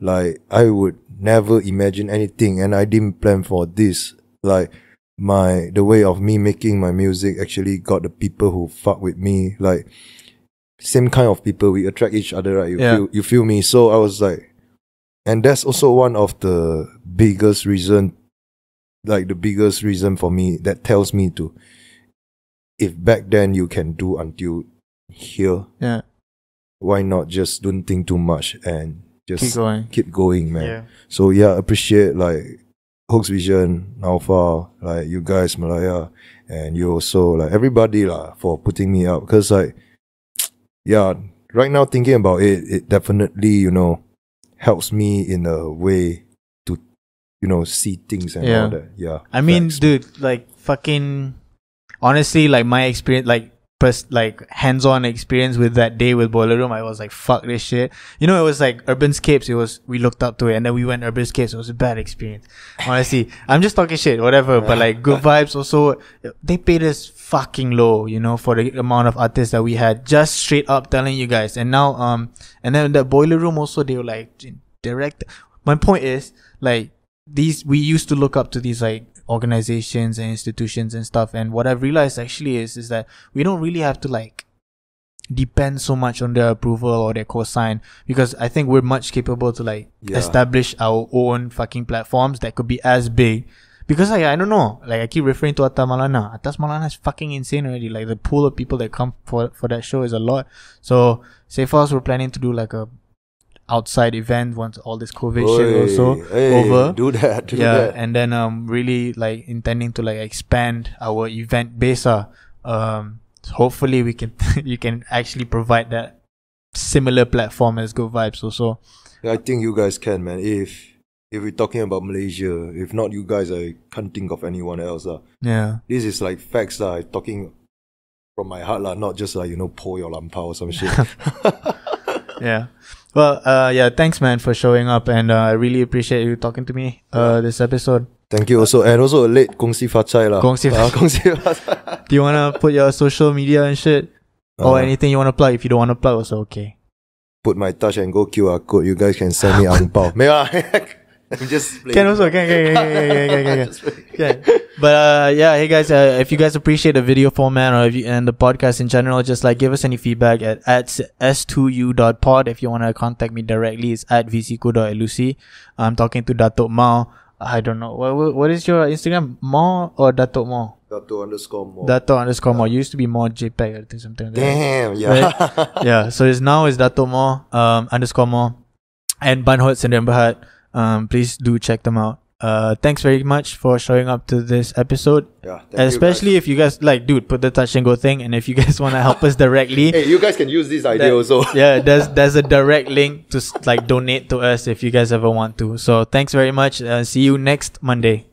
Like I would never imagine anything, and I didn't plan for this. Like the way of me making my music actually got the people who fuck with me. Like same kind of people, we attract each other, right? You feel me? So I was like, and that's also one of the biggest reason for me that tells me to, if back then you can do until here, why not just don't think too much and just keep going, man. Yeah. So yeah, appreciate like Hoax Vision, Alpha, like you guys, Malaya, and you also, like everybody lah, for putting me up. Because like, yeah, right now thinking about it definitely, helps me in a way to, see things and all that. Yeah. I mean, dude, like fucking honestly, like my experience, like hands-on experience with that day with Boiler Room, I was like, fuck this shit. It was like Urbanscapes. We looked up to it, and then we went Urbanscapes. It was a bad experience. Honestly, I'm just talking shit, whatever. But like Good Vibes also, they paid us fucking low, for the amount of artists that we had. Just straight up telling you guys. And now, and then the Boiler Room also, they were like direct. My point is, like we used to look up to these like organizations and institutions and stuff, and what I've realized actually is that we don't really have to like depend so much on their approval or their cosign, because I think we're much capable to like establish our own fucking platforms that could be as big. Because like, I don't know, like I keep referring to Atas Maulana is fucking insane already. Like the pool of people that come for that show is a lot. So say for us, we're planning to do like a outside event once all this COVID shit also over. Do that. And then really like intending to like expand our event base. Hopefully we can you can actually provide that similar platform as Good Vibes also. Yeah, I think you guys can, man. If we're talking about Malaysia, if not you guys, I can't think of anyone else. Yeah. This is like facts, talking from my heart, not just like, po your lampao or some shit. Yeah. Well, thanks man for showing up, and I really appreciate you talking to me this episode. Thank you also, and also a late Gongsi Fa Chai lah. Gongsi Fa Chai. Do you wanna put your social media and shit? Or anything you want to plug. If you don't want to plug, also okay. Put my touch and go QR code. You guys can send me ang pao. I'm just playing. Can also can. But yeah, hey guys, if you guys appreciate the video format or if you, and the podcast in general, just like give us any feedback at s2u.pod. If you want to contact me directly, it's at vcco.lucy. I'm talking to Dato Mao. I don't know what is your Instagram, Mao or Dato Mao? Dato_Mao. Dato_Mao. Used to be more JPEG or something like that. Damn, yeah. Right? Yeah, so it's now is Dato Mao _Mao and Banhot Sendirian Berhad. Please do check them out. Thanks very much for showing up to this episode. Yeah, especially if you guys like, dude, put the touch and go thing. And if you guys want to help us directly, hey, you guys can use this idea also. Yeah, there's a direct link to like donate to us if you guys ever want to. So thanks very much. See you next Monday.